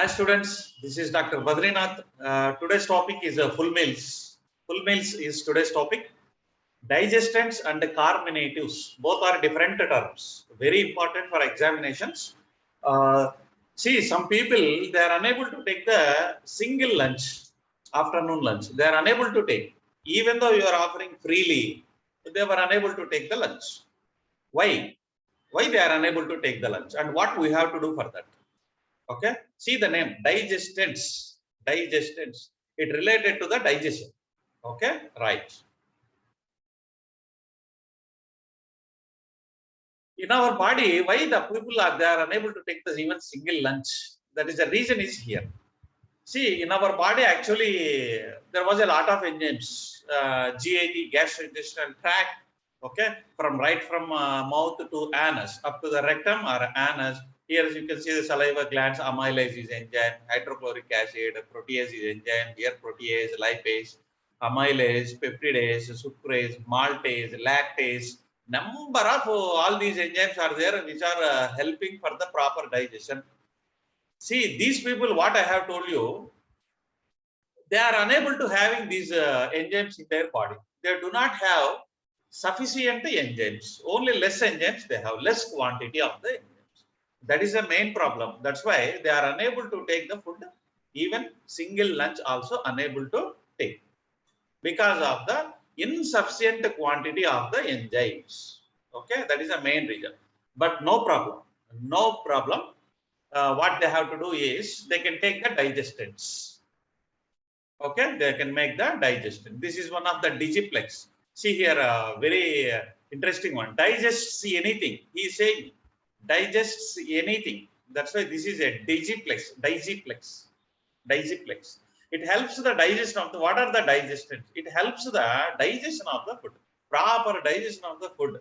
Hi students, this is Dr. Badrinath. Today's topic is full meals. Full meals is today's topic. Digestants and carminatives, both are different terms, very important for examinations. See, some people, they are unable to take the single lunch, afternoon lunch. They are unable to take, even though you are offering freely, they were unable to take the lunch. Why? Why they are unable to take the lunch, and what we have to do for that? Okay, see the name digestants. Digestants, it related to the digestion. Okay, right. In our body, why the people are they are unable to take the even single lunch? That is the reason is here. See, in our body actually there was a lot of enzymes, GIT, gastrointestinal tract. Okay, from right from mouth to anus up to the rectum or anus. Here as you can see the saliva glands, amylase is enzyme, hydrochloric acid, protease is enzyme. Here protease, lipase, amylase, peptidase, sucrase, maltase, lactase. Number of all these enzymes are there which are helping for the proper digestion. See, these people, what I have told you, they are unable to having these enzymes in their body. They do not have sufficient enzymes. Only less enzymes they have, less quantity of the enzymes. That is the main problem. That's why they are unable to take the food. Even single lunch also unable to take because of the insufficient quantity of the enzymes. Okay, that is the main reason. But no problem. No problem. What they have to do is they can take the digestants. Okay, they can make the digestion. This is one of the digiplex. See here, very interesting one. Digests anything. He is saying digests anything. That's why this is a digiplex. Digiplex. Digiplex. It helps the digestion of the. What are the digestants? It helps the digestion of the food. Proper digestion of the food.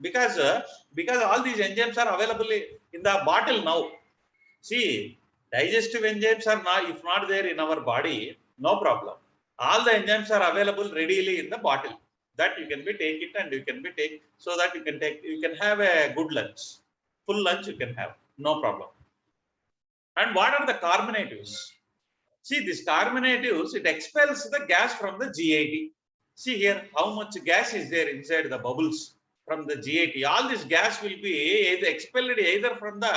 Because all these enzymes are available in the bottle now. See, digestive enzymes are not, if not there in our body, no problem. All the enzymes are available readily in the bottle. That you can be take it and you can be take so that you can have a good lunch. Full lunch you can have, no problem. And what are the carminatives? See, these carminatives, it expels the gas from the GIT. See here how much gas is there inside the bubbles from the GIT. All this gas will be either expelled either from the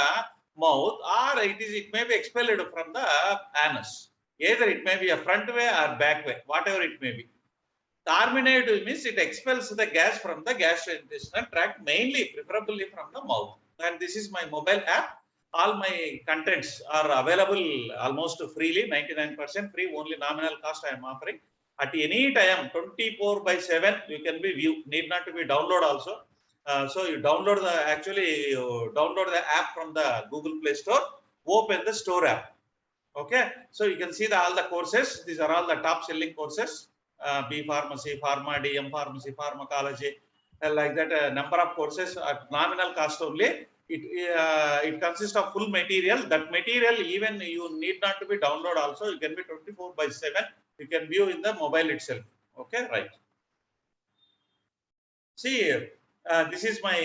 mouth or it may be expelled from the anus. Either it may be a front way or back way, whatever it may be. Carminative means it expels the gas from the gastrointestinal tract, mainly, preferably from the mouth. And this is my mobile app. All my contents are available almost freely, 99% free, only nominal cost I am offering. At any time, 24/7, you can be view. Need not to be download also. So you download the app from the Google Play Store. Open the store app. Okay, so you can see all the courses. These are all the top selling courses. B Pharmacy, Pharma, DM Pharmacy, Pharmacology, like that. A number of courses at nominal cost only. It consists of full material. That material even you need not to be download also. You can be 24/7. You can view in the mobile itself. Okay, right. See, this is my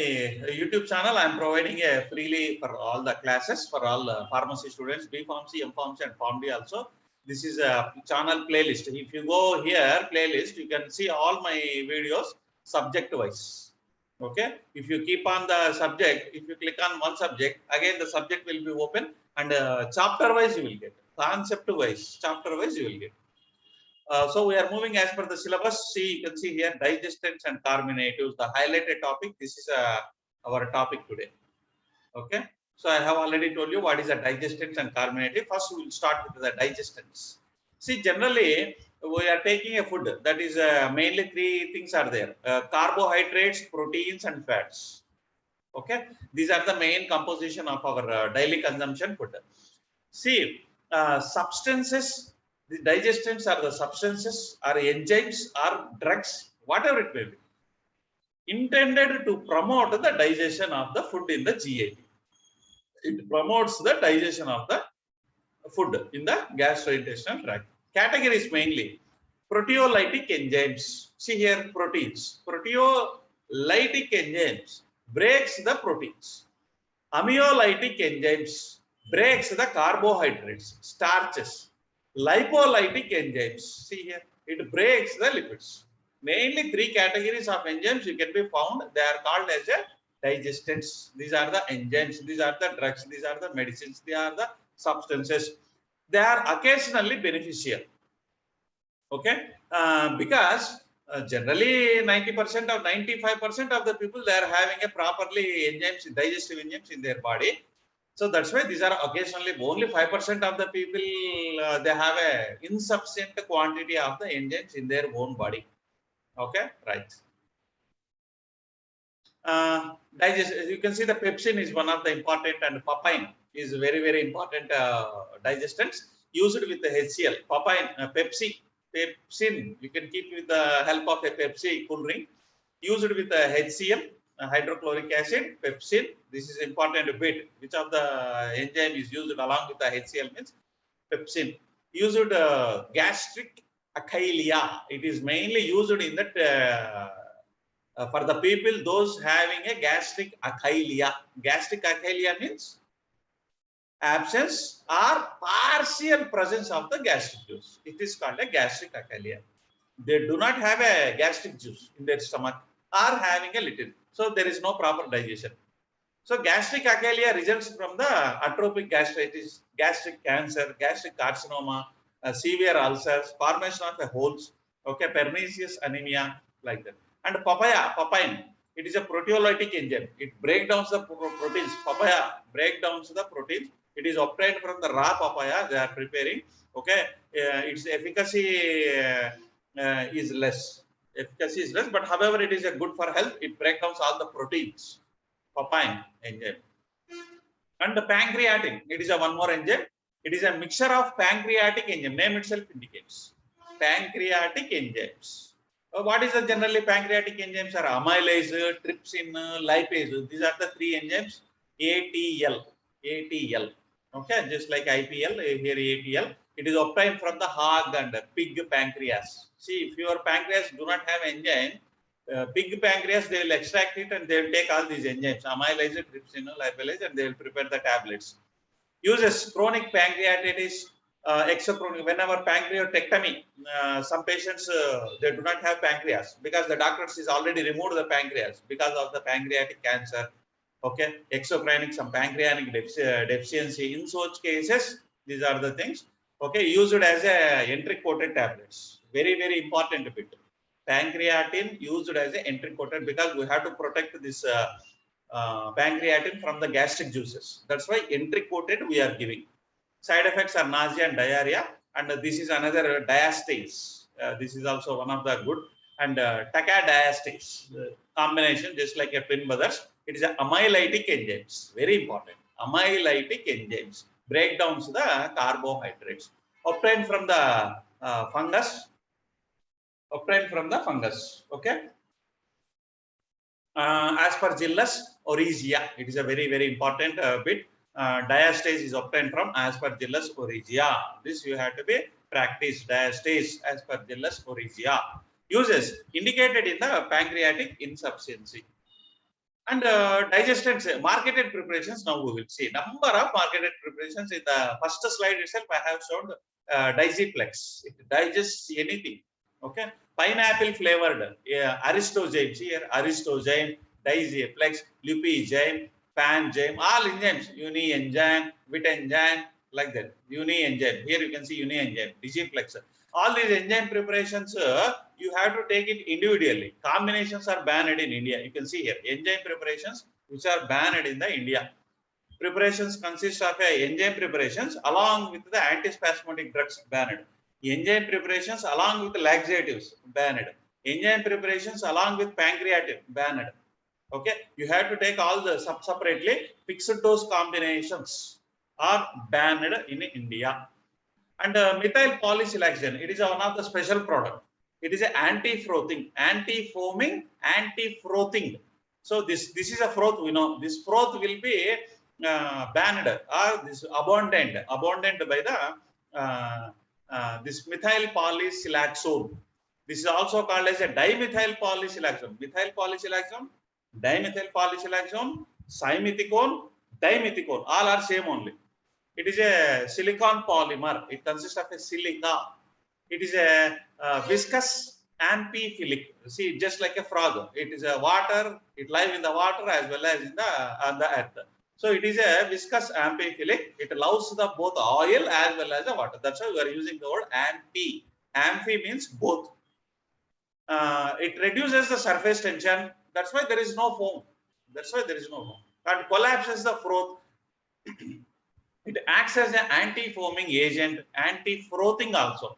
YouTube channel. I am providing freely for all the classes for all pharmacy students, B Pharmacy, M Pharmacy, and PharmD also. This is a channel playlist. If you go here, playlist, you can see all my videos subject wise. Okay. If you keep on the subject, if you click on one subject, again the subject will be open and chapter wise you will get. Concept wise, chapter wise you will get. So we are moving as per the syllabus. See, you can see here digestants and carminatives, the highlighted topic. This is our topic today. Okay. So I have already told you what is a digestant and carminative. First, we will start with the digestants. See, generally we are taking a food that is mainly three things are there: carbohydrates, proteins, and fats. Okay, these are the main composition of our daily consumption food. See, substances, the digestants are the substances, are enzymes, are drugs, whatever it may be, intended to promote the digestion of the food in the GIT. It promotes the digestion of the food in the gastrointestinal tract. Categories mainly proteolytic enzymes. See here, proteins. Proteolytic enzymes breaks the proteins. Amylolytic enzymes breaks the carbohydrates, starches, lipolytic enzymes. See here, it breaks the lipids. Mainly three categories of enzymes you can be found. They are called as a digestants. These are the enzymes. These are the drugs. These are the medicines. They are the substances. They are occasionally beneficial. Okay, because generally 90% or 95% of the people, they are having a properly enzymes, digestive enzymes in their body. So that's why these are occasionally only 5% of the people, they have a insufficient quantity of the enzymes in their own body. Okay, right. Digest, you can see the pepsin is one of the important, and papain is very important digestants used with the HCl. Papain, pepsin, you can keep with the help of a Pepsi cool drink, used with the HCl, hydrochloric acid, pepsin. This is important bit. Which of the enzyme is used along with the HCl means pepsin. Used gastric acylia. It is mainly used in that. For the people, those having a gastric acylia. Gastric acylia means absence or partial presence of the gastric juice. It is called a gastric acylia. They do not have a gastric juice in their stomach or having a little. So there is no proper digestion. So gastric acylia results from the atrophic gastritis, gastric cancer, gastric carcinoma, severe ulcers, formation of a holes, okay, pernicious anemia, like that. And papain, it is a proteolytic enzyme. It breaks down the proteins. Papaya breaks down the proteins. It is obtained from the raw papaya they are preparing. Okay, its efficacy is less. Efficacy is less, but however, it is a good for health. It breaks down all the proteins. Papain enzyme. And the pancreatin, it is a one more enzyme. It is a mixture of pancreatic enzyme. Name itself indicates. Pancreatic enzymes. What is the generally pancreatic enzymes are amylase, trypsin, lipase. These are the three enzymes. ATL. Okay, just like IPL, here ATL. It is obtained from the hog and pig pancreas. See, if your pancreas do not have enzyme, pig pancreas, they will extract it and they will take all these enzymes, amylase, trypsin, lipase, and they will prepare the tablets. Uses chronic pancreatitis, exochronic, whenever pancreatectomy, some patients, they do not have pancreas because the doctors is already removed the pancreas because of the pancreatic cancer. Okay, exochronic, some pancreatic deficiency. In such cases, these are the things. Okay, used as a entry coated tablets. Very important bit. Pancreatin used as a entry coated because we have to protect this pancreatin from the gastric juices. That's why entry coated we are giving. Side effects are nausea and diarrhea, and this is another diastase. This is also one of the good, and takadiastase combination, just like a twin brothers. It is a amylytic enzymes, very important. Amylytic enzymes break down the carbohydrates obtained from the fungus. Obtained from the fungus. Okay. Aspergillus oryzea. It is a very important bit. Diastase is obtained from Aspergillus oryzea. This you have to be practiced. Diastase, Aspergillus oryzea. Uses indicated in the pancreatic insufficiency. And digestants, marketed preparations. Now we will see number of marketed preparations. In the first slide itself, I have shown Digiplex. It digests anything. Okay, pineapple flavored Aristozyme. Here, Aristozyme, Digiplex, Lupizyme, Panzyme, all enzymes, Uni-enzyme, Vit-enzyme, like that. Uni-enzyme. Here you can see Uni-enzyme, Digiplex. All these enzyme preparations, you have to take it individually. Combinations are banned in India. You can see here, enzyme preparations which are banned in the India. Preparations consist of enzyme preparations along with the antispasmodic drugs banned. Enzyme preparations along with the laxatives banned. Enzyme preparations along with pancreatin banned. Okay, you have to take all the separately. Fixed dose combinations are banned in India. And methyl polysilaxane, it is one of the special product. It is an anti-frothing, anti-foaming, anti-frothing. So this is a froth, we know. This froth will be banned or this abundant by the this methyl polysilaxone. This is also called as a dimethyl polysilaxone. Methyl polysilaxone, dimethyl polysilaxone, simethicone, dimethicone, all are same only. It is a silicon polymer. It consists of a silica. It is a viscous amphiphilic. See, just like a frog. It is a water. It lives in the water as well as in the on the earth. So it is a viscous amphiphilic. It allows the both oil as well as the water. That's why we are using the word amphi. Amphi means both. It reduces the surface tension. That's why there is no foam. That's why there is no foam. And collapses the froth. It acts as an anti-foaming agent, anti-frothing also.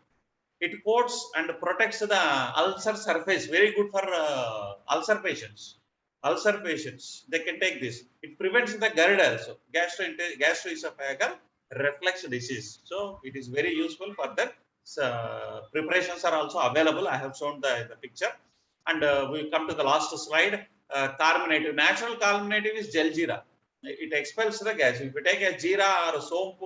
It coats and protects the ulcer surface. Very good for ulcer patients. Ulcer patients, they can take this. It prevents the GERD also, gastroesophageal reflux disease. So it is very useful for that. Preparations are also available. I have shown the picture. And we come to the last slide. Carminative. Natural carminative is gel jeera. It expels the gas. If you take a jeera or a soap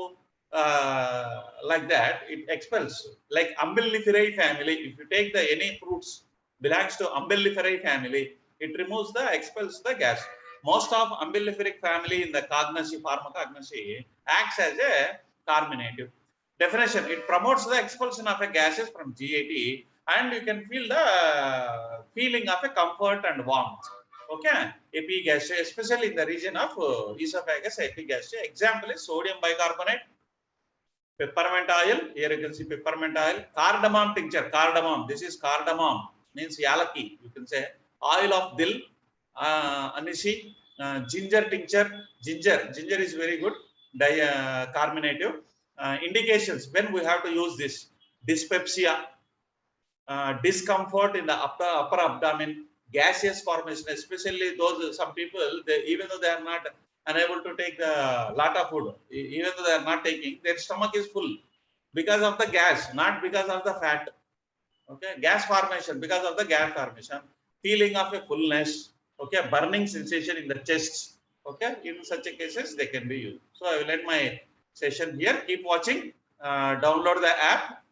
like that, it expels. Like Umbelliferae family, if you take the any fruits belongs to Umbelliferae family, it removes the expels the gas. Most of Umbelliferic family in the cognosy, pharmacognosy acts as a carminative. Definition: it promotes the expulsion of a gases from GAT, and you can feel the feeling of a comfort and warmth. Okay, epigastric, especially in the region of esophagus, epigastric. Example is sodium bicarbonate, peppermint oil. Here you can see peppermint oil. Cardamom tincture. Cardamom. This is cardamom. Means yalaki. You can say oil of dill. Anisi. Ginger tincture. Ginger. Ginger is very good. Carminative. Indications when we have to use this: dyspepsia, discomfort in the upper abdomen, gaseous formation, especially those some people, they, even though they are not unable to take a lot of food, even though they are not taking, their stomach is full because of the gas, not because of the fat. Okay, gas formation, because of the gas formation, feeling of a fullness, okay, burning sensation in the chest. Okay, in such a cases they can be used. So I will end my session here. Keep watching. Download the app